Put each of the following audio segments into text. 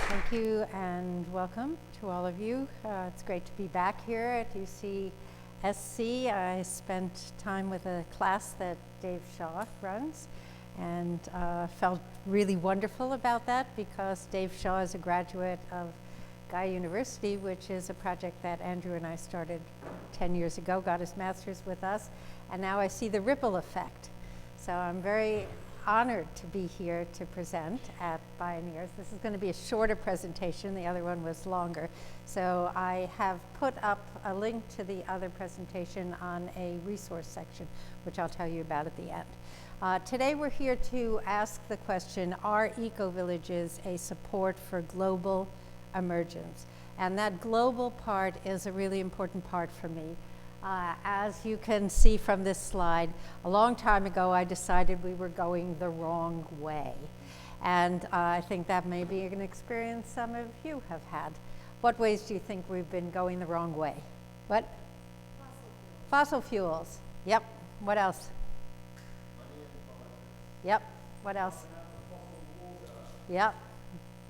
Thank you and welcome to all of you. It's great to be back here at UCSC. I spent time with a class that Dave Shaw runs and felt really wonderful about that because Dave Shaw is a graduate of Guy University, which is a project that Andrew and I started 10 years ago, got his master's with us, and now I see the ripple effect. So I'm very honored to be here to present at Bioneers. This is going to be a shorter presentation. The other one was longer. So I have put up a link to the other presentation on a resource section, which I'll tell you about at the end. Today we're here to ask the question, are ecovillages a support for global emergence? And that global part is a really important part for me. As you can see from this slide, a long time ago I decided we were going the wrong way. And I think that may be an experience some of you have had. What ways do you think we've been going the wrong way? What? Fossil fuels. Yep. What else? Yep. What else? Yep.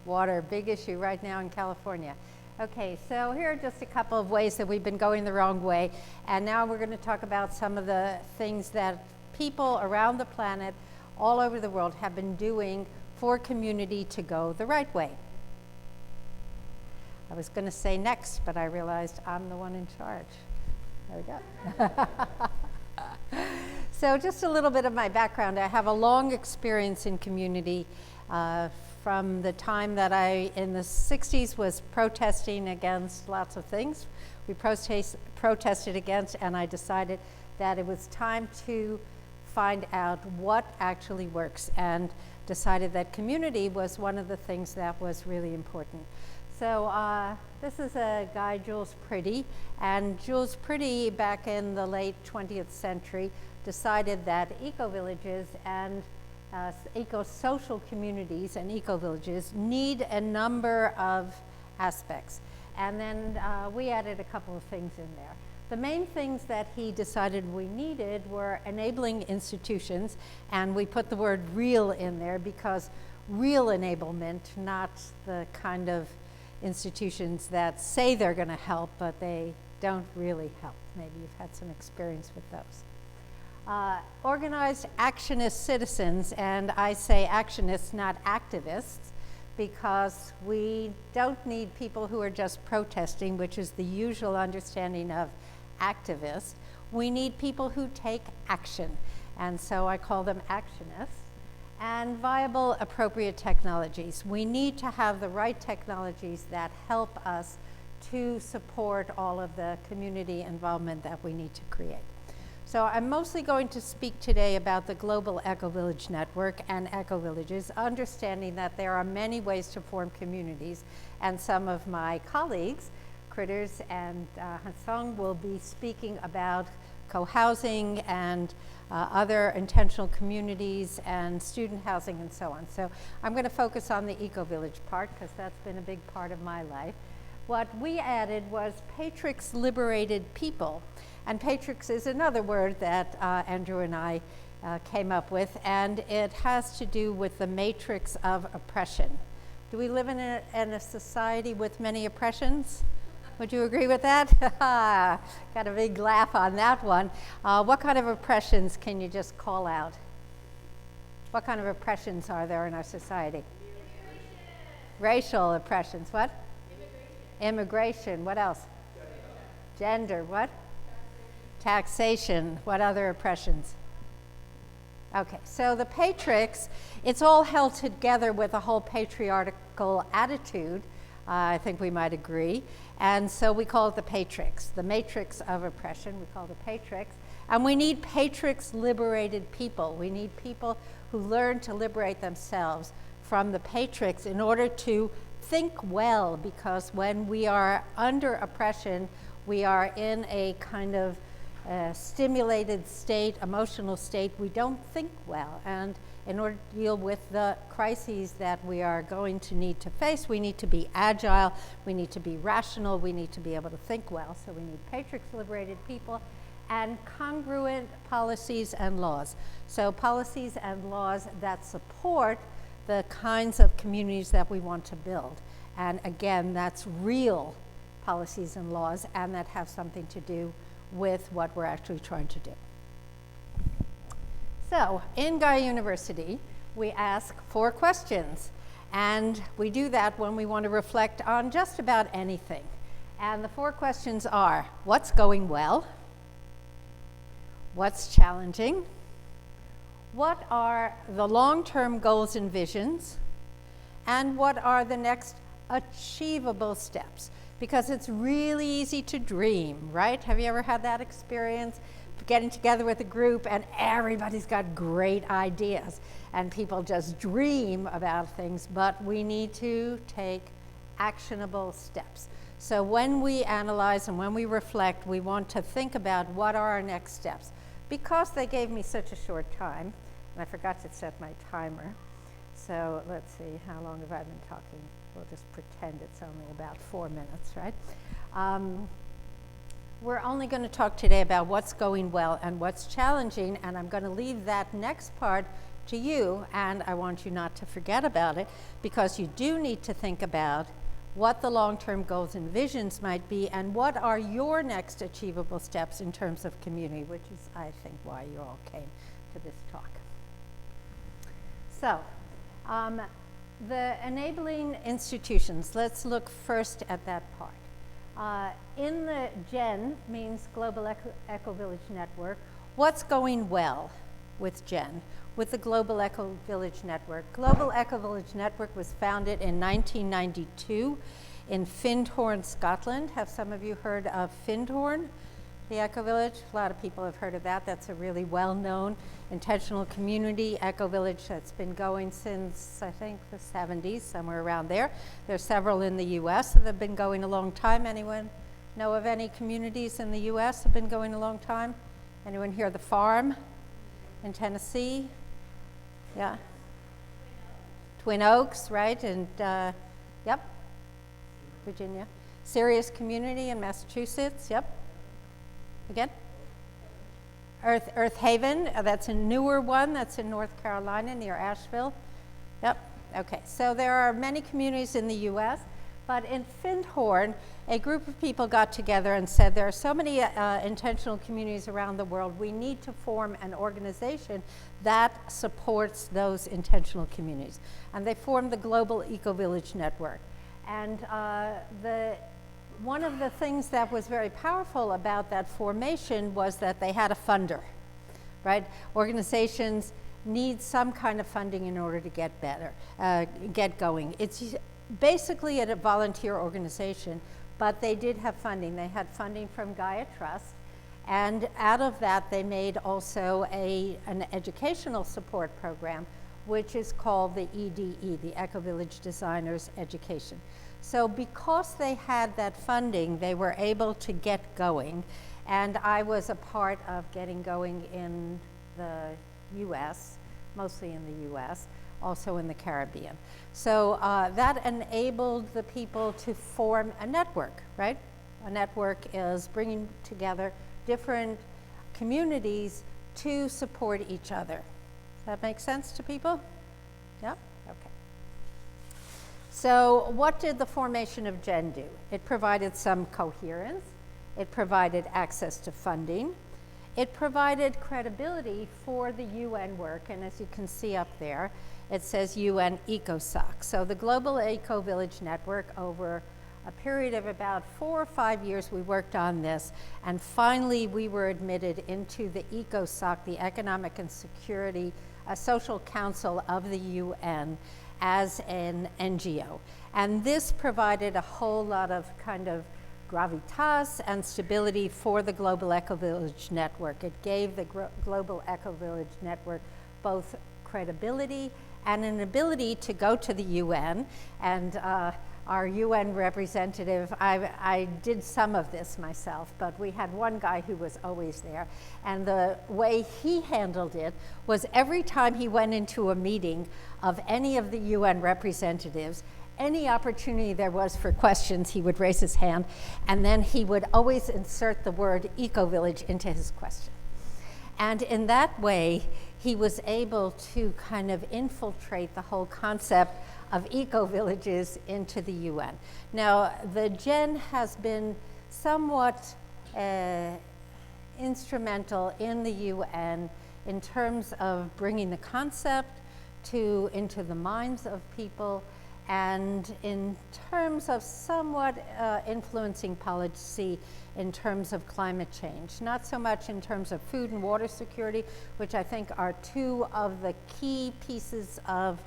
Water, big issue right now in California. Okay, so here are just a couple of ways that we've been going the wrong way. And now we're going to talk about some of the things that people around the planet, all over the world, have been doing for community to go the right way. I was going to say next, but I realized I'm the one in charge. There we go. So just a little bit of my background. I have a long experience in community from the time that I, in the 60s, was protesting against lots of things. We protested against, and I decided that it was time to find out what actually works, and decided that community was one of the things that was really important. So this is a guy, Jules Pretty, and Jules Pretty, back in the late 20th century, decided that ecovillages and ecosocial communities and ecovillages need a number of aspects. And then we added a couple of things in there. The main things that he decided we needed were enabling institutions, and we put the word real in there because real enablement, not the kind of institutions that say they're going to help, but they don't really help. Maybe you've had some experience with those. Organized actionist citizens, and I say actionists, not activists, because we don't need people who are just protesting, which is the usual understanding of activists. We need people who take action, and so I call them actionists. And viable, appropriate technologies. We need to have the right technologies that help us to support all of the community involvement that we need to create. So I'm mostly going to speak today about the Global Ecovillage Network and ecovillages, understanding that there are many ways to form communities, and some of my colleagues, Critters and Hansong, will be speaking about co-housing and other intentional communities and student housing and so on. So I'm going to focus on the ecovillage part because that's been a big part of my life. What we added was Patrick's liberated people. And Patrick's is another word that Andrew and I came up with, and it has to do with the matrix of oppression. Do we live in a society with many oppressions? Would you agree with that? Got a big laugh on that one. What kind of oppressions can you just call out? What kind of oppressions are there in our society? Racial oppressions. What? Immigration. What else? Gender. What? Taxation. What other oppressions? Okay, so the Patrix, it's all held together with a whole patriarchal attitude, I think we might agree, and so we call it the Patrix, the matrix of oppression. We call it the Patrix, and we need Patrix liberated people. We need people who learn to liberate themselves from the Patrix in order to think well, because when we are under oppression, we are in a kind of stimulated state, emotional state. We don't think well, and in order to deal with the crises that we are going to need to face, we need to be agile, we need to be rational, we need to be able to think well. So we need Patrix liberated people and congruent policies and laws. So policies and laws that support the kinds of communities that we want to build. And again, that's real policies and laws, and that have something to do with what we're actually trying to do. So in Gaia University, we ask 4 questions. And we do that when we want to reflect on just about anything. And the 4 questions are, what's going well? What's challenging? What are the long-term goals and visions? And what are the next achievable steps? Because it's really easy to dream, right? Have you ever had that experience? Getting together with a group and everybody's got great ideas and people just dream about things, but we need to take actionable steps. So when we analyze and when we reflect, we want to think about what are our next steps. Because they gave me such a short time, and I forgot to set my timer, so let's see, how long have I been talking? We'll just pretend it's only about 4 minutes, right? We're only going to talk today about what's going well and what's challenging, and I'm going to leave that next part to you, and I want you not to forget about it, because you do need to think about what the long-term goals and visions might be, and what are your next achievable steps in terms of community, which is, I think, why you all came to this talk. So, the enabling institutions, let's look first at that part. In the GEN means Global Ecovillage Network. What's going well with GEN, with the Global Ecovillage Network? Global Ecovillage Network was founded in 1992 in Findhorn, Scotland. Have some of you heard of Findhorn, the Ecovillage? A lot of people have heard of that. That's a really well-known intentional community ecovillage that's been going since, I think, the 70s, somewhere around there. There's several in the US that have been going a long time. Anyone know of any communities in the US that have been going a long time? Anyone hear the Farm in Tennessee? Yeah. Twin Oaks, right? And, yep, Virginia. Sirius Community in Massachusetts, yep. Again? Earth Haven, that's a newer one, that's in North Carolina near Asheville. Yep, okay, so there are many communities in the US, but in Findhorn, a group of people got together and said there are so many intentional communities around the world, we need to form an organization that supports those intentional communities. And they formed the Global Ecovillage Network. And one of the things that was very powerful about that formation was that they had a funder, right? Organizations need some kind of funding in order to get better, get going. It's basically a volunteer organization, but they did have funding. They had funding from Gaia Trust, and out of that they made also an educational support program, which is called the EDE, the Ecovillage Designers Education. So because they had that funding, they were able to get going. And I was a part of getting going in the US, mostly in the US, also in the Caribbean. So that enabled the people to form a network, right? A network is bringing together different communities to support each other. Does that make sense to people? Yeah? Okay. So what did the formation of GEN do? It provided some coherence. It provided access to funding. It provided credibility for the UN work, and as you can see up there, it says UN ECOSOC. So the Global Ecovillage Network, over a period of about 4 or 5 years, we worked on this, and finally we were admitted into the ECOSOC, the Economic and Security Social Council of the UN, as an NGO. And this provided a whole lot of kind of gravitas and stability for the Global Ecovillage Network. It gave the Global Ecovillage Network both credibility and an ability to go to the UN. And our UN representative, I did some of this myself, but we had one guy who was always there. And the way he handled it was every time he went into a meeting of any of the UN representatives, any opportunity there was for questions, he would raise his hand, and then he would always insert the word ecovillage into his question. And in that way, he was able to kind of infiltrate the whole concept of ecovillages into the UN. Now, the GEN has been somewhat instrumental in the UN in terms of bringing the concept into the minds of people, and in terms of somewhat influencing policy in terms of climate change. Not so much in terms of food and water security, which I think are two of the key pieces of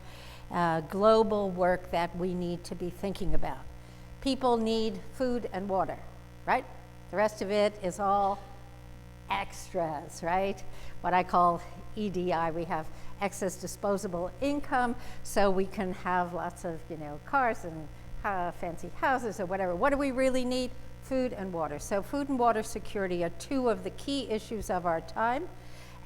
global work that we need to be thinking about. People need food and water, right? The rest of it is all extras, right? What I call EDI. We have excess disposable income, so we can have lots of, cars and fancy houses or whatever. What do we really need? Food and water. So food and water security are two of the key issues of our time,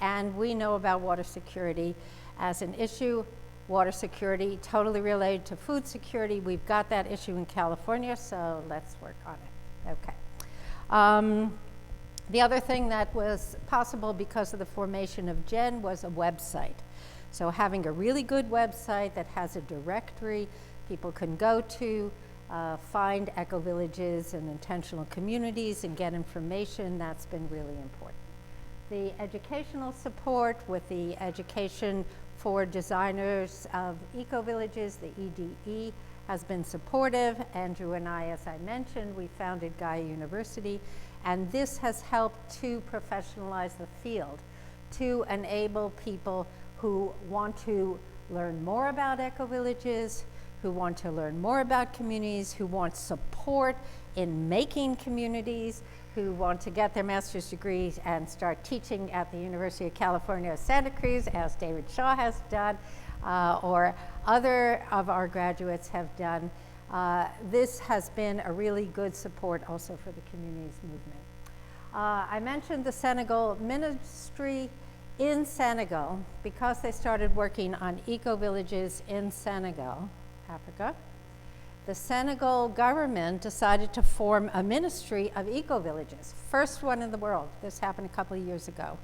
and we know about water security as an issue. Water security totally related to food security. We've got that issue in California, so let's work on it. Okay. The other thing that was possible because of the formation of GEN was a website. So having a really good website that has a directory people can go to, find ecovillages and intentional communities and get information, that's been really important. The educational support with the Education for Designers of Ecovillages, the EDE, has been supportive. Andrew and I, as I mentioned, we founded Gaia University, and this has helped to professionalize the field, to enable people who want to learn more about ecovillages, who want to learn more about communities, who want support in making communities, who want to get their master's degrees and start teaching at the University of California, Santa Cruz, as David Shaw has done, or other of our graduates have done. This has been a really good support also for the communities movement. I mentioned the Senegal ministry. In Senegal, because they started working on ecovillages in Senegal, Africa, the Senegal government decided to form a ministry of ecovillages. First one in the world. This happened a couple of years ago.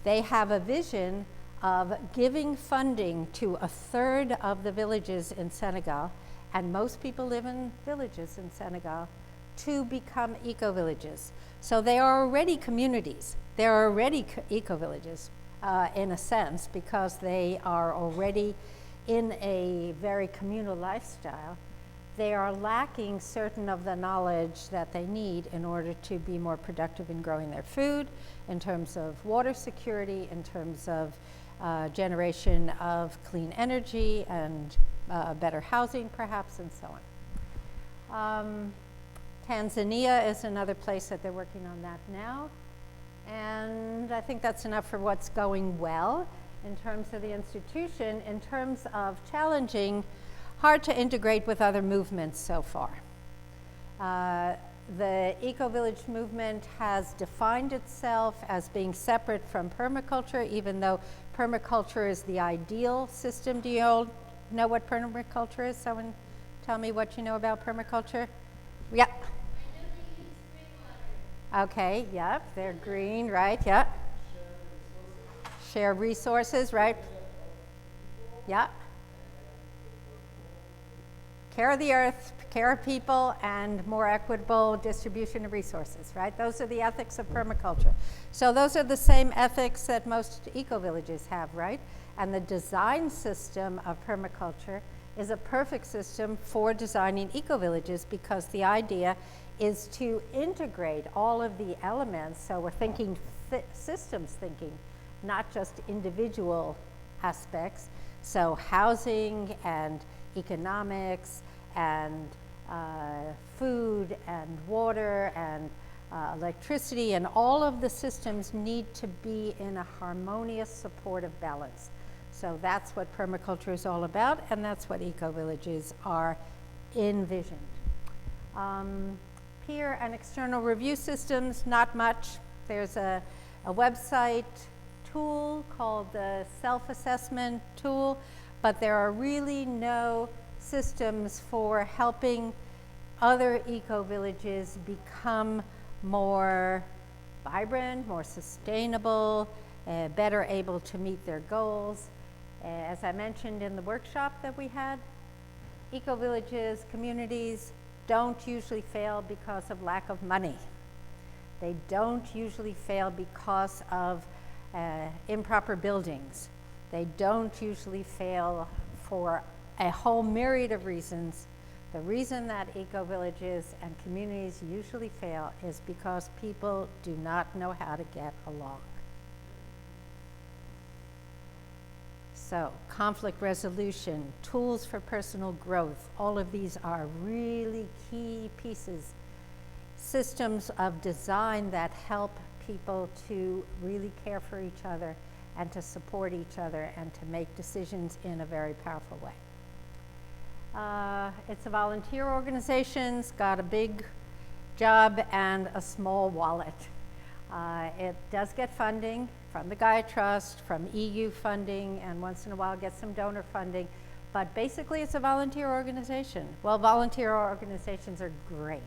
They have a vision of giving funding to a third of the villages in Senegal, and most people live in villages in Senegal, to become ecovillages. So they are already communities. They're already ecovillages in a sense, because they are already in a very communal lifestyle. They are lacking certain of the knowledge that they need in order to be more productive in growing their food, in terms of water security, in terms of generation of clean energy and better housing perhaps, and so on. Tanzania is another place that they're working on that now. And I think that's enough for what's going well in terms of the institution. In terms of challenging, hard to integrate with other movements so far. The Ecovillage movement has defined itself as being separate from permaculture, even though permaculture is the ideal system. Do you all know what permaculture is? Someone tell me what you know about permaculture? Yeah. Okay, yep, they're green, right, yep. Share resources, right? Yeah. Care of the earth, care of people, and more equitable distribution of resources, right? Those are the ethics of permaculture. So those are the same ethics that most ecovillages have, right? And the design system of permaculture is a perfect system for designing ecovillages, because the idea is to integrate all of the elements. So we're thinking systems thinking, not just individual aspects. So housing and economics and food and water and electricity, and all of the systems need to be in a harmonious, supportive balance. So that's what permaculture is all about, and that's what ecovillages are envisioned. Peer and external review systems, not much. There's a website tool called the self-assessment tool, but there are really no systems for helping other ecovillages become more vibrant, more sustainable, better able to meet their goals. As I mentioned in the workshop that we had, ecovillages, communities don't usually fail because of lack of money. They don't usually fail because of improper buildings. They don't usually fail for a whole myriad of reasons. The reason that ecovillages and communities usually fail is because people do not know how to get along. So, conflict resolution, tools for personal growth, all of these are really key pieces, systems of design that help people to really care for each other and to support each other and to make decisions in a very powerful way. It's a volunteer organization, it's got a big job and a small wallet. It does get funding from the Gaia Trust, from EU funding, and once in a while gets some donor funding, but basically it's a volunteer organization. Well, volunteer organizations are great.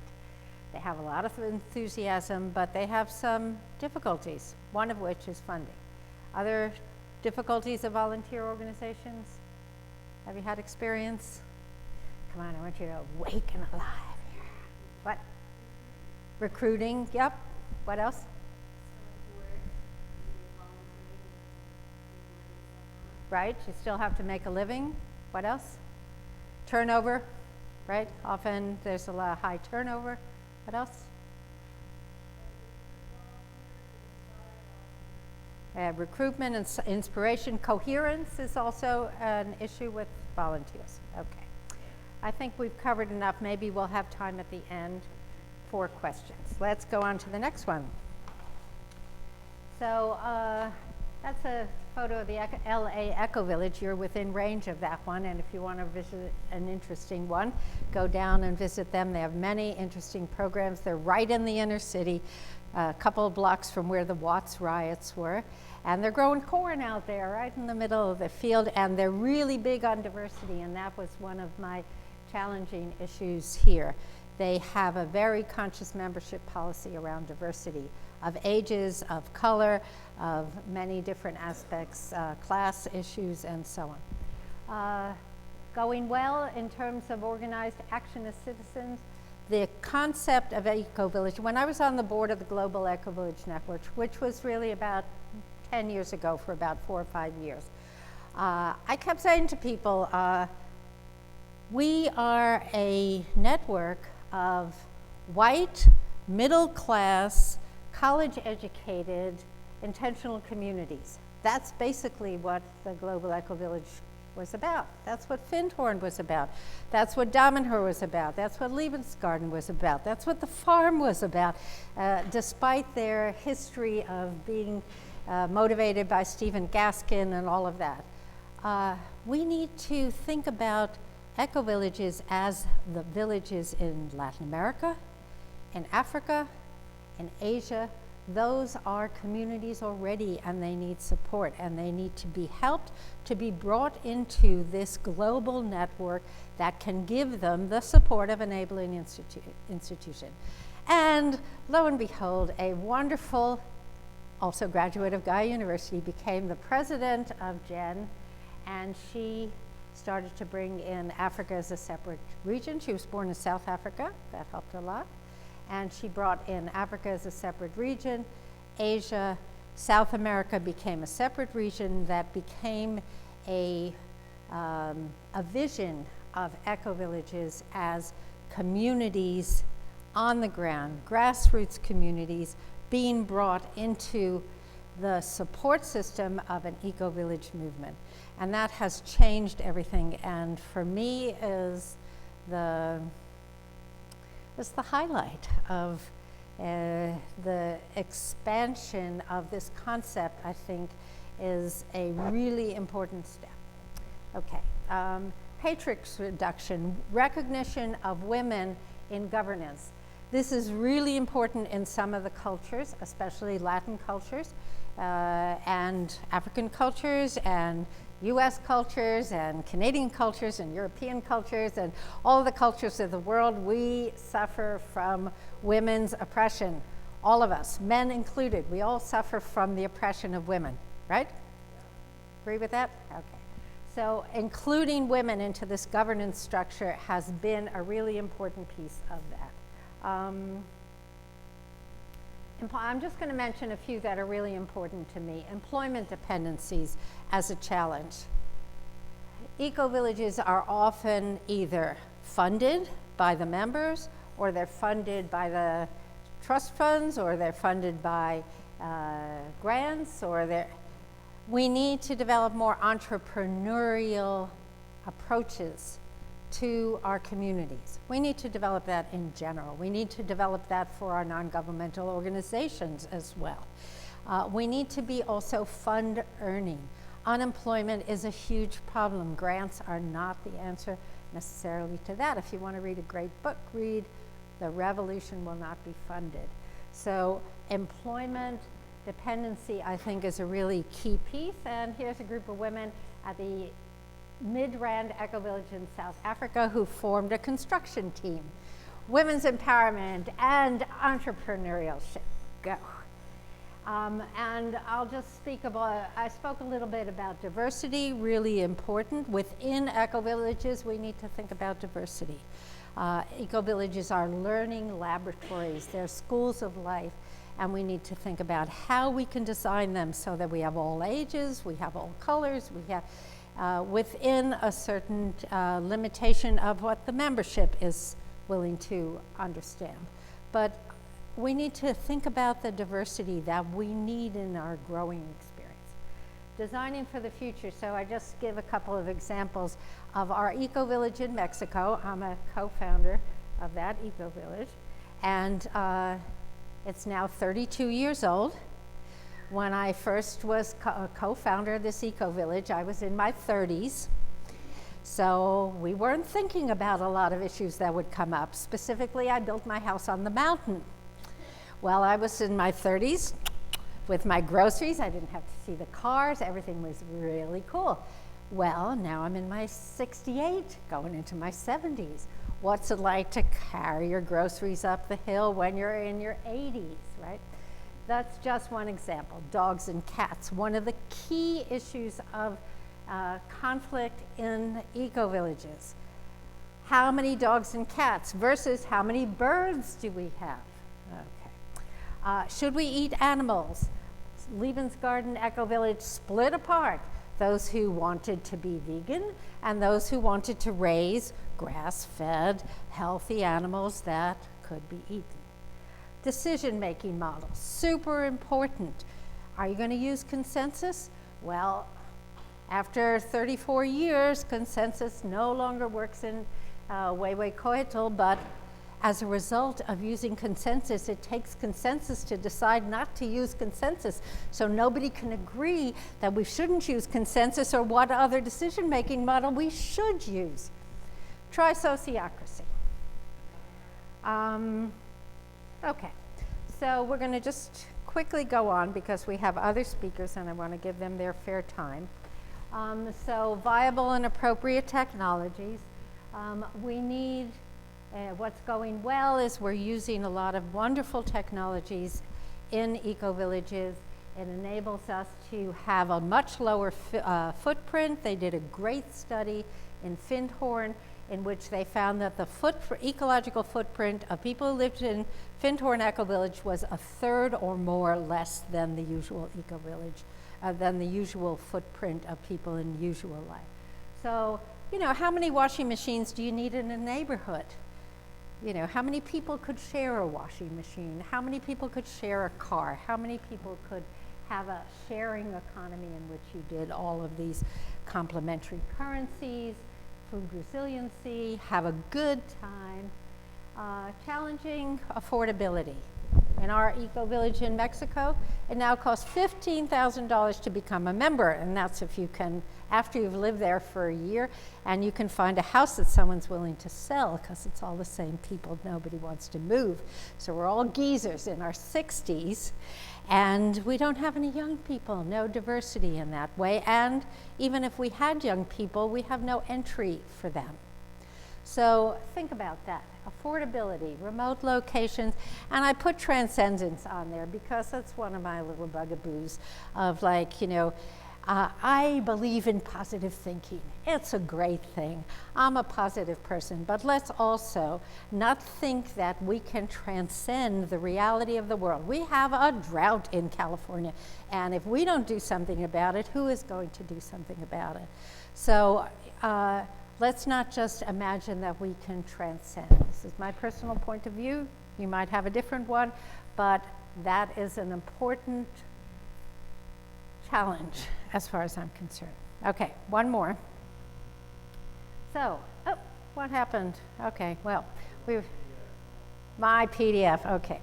They have a lot of enthusiasm, but they have some difficulties, one of which is funding. Other difficulties of volunteer organizations? Have you had experience? Come on, I want you to awake and alive here. What? Recruiting, yep. What else? Right, you still have to make a living. What else? Turnover, right? Often there's a lot of high turnover. What else? Recruitment and inspiration. Coherence is also an issue with volunteers. Okay. I think we've covered enough. Maybe we'll have time at the end for questions. Let's go on to the next one. So that's a photo of the LA Ecovillage. You're within range of that one, and if you want to visit an interesting one, go down and visit them. They have many interesting programs. They're right in the inner city, a couple of blocks from where the Watts riots were, and they're growing corn out there right in the middle of the field, and they're really big on diversity, and that was one of my challenging issues here. They have a very conscious membership policy around diversity of ages, of color, of many different aspects, class issues, and so on. Going well in terms of organized action as citizens. The concept of Ecovillage, when I was on the board of the Global Ecovillage Network, which was really about 10 years ago for about 4 or 5 years, I kept saying to people, we are a network of white, middle class, college educated, intentional communities. That's basically what the Global Ecovillage was about. That's what Findhorn was about. That's what Damenhur was about. That's what Lebensgarten was about. That's what the farm was about, despite their history of being motivated by Stephen Gaskin and all of that. We need to think about ecovillages as the villages in Latin America, in Africa, in Asia. Those are communities already, and they need support, and they need to be helped to be brought into this global network that can give them the support of enabling institution. And lo and behold, a wonderful, also graduate of Gaia University, became the president of GEN, and she started to bring in Africa as a separate region. She was born in South Africa. That helped a lot. And she brought in Africa as a separate region. Asia, South America became a separate region that became a vision of ecovillages as communities on the ground, grassroots communities being brought into the support system of an eco-village movement. And that has changed everything, and for me is the highlight of the expansion of this concept. I think is a really important step. Okay, matrix reduction, recognition of women in governance. This is really important in some of the cultures, especially Latin cultures, and African cultures, and US cultures, and Canadian cultures, and European cultures, and all the cultures of the world. We suffer from women's oppression. All of us, men included, we all suffer from the oppression of women, right? Agree with that? Okay. So including women into this governance structure has been a really important piece of that. I'm just going to mention a few that are really important to me. Employment dependencies as a challenge. Ecovillages are often either funded by the members, or they're funded by the trust funds, or they're funded by grants, or we need to develop more entrepreneurial approaches to our communities. We need to develop that in general. We need to develop that for our non-governmental organizations as well. We need to be also fund earning. Unemployment is a huge problem. Grants are not the answer necessarily to that. If you want to read a great book, read The Revolution Will Not Be Funded. So employment dependency, I think, is a really key piece. And here's a group of women at the Midrand Ecovillage in South Africa who formed a construction team. Women's empowerment and entrepreneurship. Go. And I'll just speak about, I spoke a little bit about diversity, really important. Within ecovillages, we need to think about diversity. Ecovillages are learning laboratories. They're schools of life. And we need to think about how we can design them so that we have all ages, we have all colors, we have within a certain limitation of what the membership is willing to understand. But we need to think about the diversity that we need in our growing experience. Designing for the future, so I just give a couple of examples of our ecovillage in Mexico. I'm a co-founder of that ecovillage, and it's now 32 years old. When I first was a co-founder of this ecovillage, I was in my 30s. So we weren't thinking about a lot of issues that would come up. Specifically, I built my house on the mountain. Well, I was in my 30s with my groceries. I didn't have to see the cars. Everything was really cool. Well, now I'm in my 68, going into my 70s. What's it like to carry your groceries up the hill when you're in your 80s, right? That's just one example. Dogs and cats. One of the key issues of conflict in ecovillages. How many dogs and cats versus how many birds do we have? Okay. Should we eat animals? Lebensgarten Ecovillage split apart. Those who wanted to be vegan and those who wanted to raise grass-fed, healthy animals that could be eaten. Decision-making models, super important. Are you going to use consensus? Well, after 34 years, consensus no longer works in Huehuecoatl, but as a result of using consensus, it takes consensus to decide not to use consensus. So nobody can agree that we shouldn't use consensus or what other decision-making model we should use. Try sociocracy. Okay, so we're going to just quickly go on because we have other speakers and I want to give them their fair time. So viable and appropriate technologies. We need what's going well is we're using a lot of wonderful technologies in ecovillages. It enables us to have a much lower footprint. They did a great study in Findhorn in which they found that the ecological footprint of people who lived in Findhorn Ecovillage was a third or more less than the usual ecovillage, than the usual footprint of people in usual life. So, you know, how many washing machines do you need in a neighborhood? You know, how many people could share a washing machine? How many people could share a car? How many people could have a sharing economy in which you did all of these complementary currencies, food resiliency, have a good time, challenging affordability. In our eco-village in Mexico, it now costs $15,000 to become a member, and that's if you can, after you've lived there for a year, and you can find a house that someone's willing to sell, because it's all the same people, nobody wants to move. So we're all geezers in our 60s, and we don't have any young people, no diversity in that way, and even if we had young people, we have no entry for them. So think about that. Affordability, remote locations, and I put transcendence on there because that's one of my little bugaboos of, like, you know, I believe in positive thinking. It's a great thing. I'm a positive person, but let's also not think that we can transcend the reality of the world. We have a drought in California, and if we don't do something about it, who is going to do something about it? So let's not just imagine that we can transcend. This is my personal point of view. You might have a different one, but that is an important challenge as far as I'm concerned. Okay, one more. So, oh, what happened? Okay, well, my PDF, okay.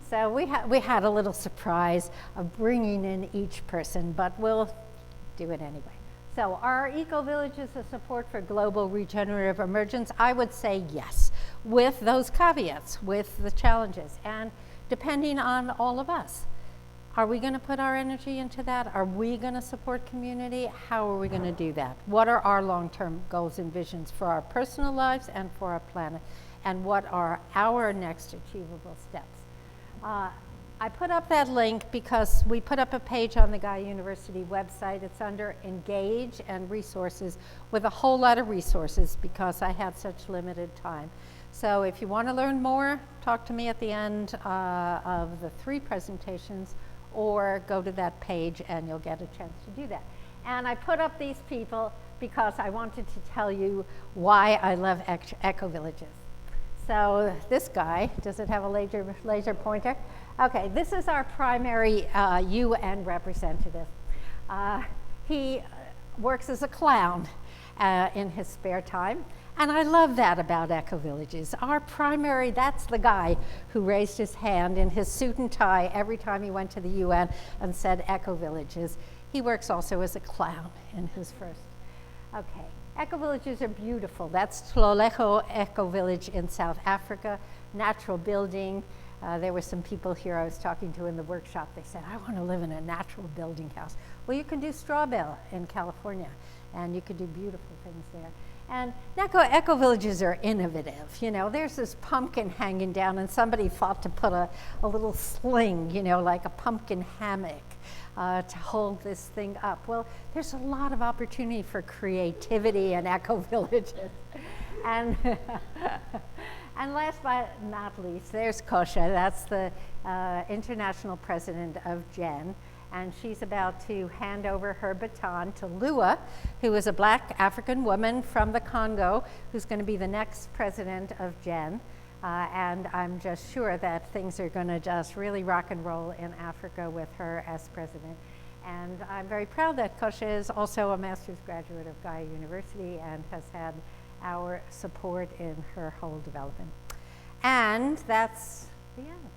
So we had a little surprise of bringing in each person, but we'll do it anyway. So are ecovillages a support for global regenerative emergence? I would say yes, with those caveats, with the challenges, and depending on all of us. Are we going to put our energy into that? Are we going to support community? How are we going to do that? What are our long-term goals and visions for our personal lives and for our planet? And what are our next achievable steps? I put up that link because we put up a page on the Gaia University website. It's under Engage and Resources with a whole lot of resources because I had such limited time. So if you want to learn more, talk to me at the end of the 3 presentations, or go to that page and you'll get a chance to do that. And I put up these people because I wanted to tell you why I love ecovillages. So this guy, does it have a laser pointer? Okay, this is our primary UN representative. He works as a clown in his spare time. And I love that about ecovillages. Our primary, that's the guy who raised his hand in his suit and tie every time he went to the UN and said ecovillages. He works also as a clown in his first. Okay, ecovillages are beautiful. That's Tloleko Ecovillage in South Africa, natural building. There were some people here I was talking to in the workshop. They said, I want to live in a natural building house. Well, you can do straw bale in California, and you can do beautiful things there. And ecovillages are innovative. You know, there's this pumpkin hanging down, and somebody thought to put a little sling, you know, like a pumpkin hammock to hold this thing up. Well, there's a lot of opportunity for creativity in ecovillages. And and last but not least, there's Kosha. That's the international president of GEN. And she's about to hand over her baton to Lua, who is a Black African woman from the Congo, who's going to be the next president of GEN. And I'm just sure that things are going to just really rock and roll in Africa with her as president. And I'm very proud that Kosha is also a master's graduate of Gaia University and has had our support in her whole development. And that's the end.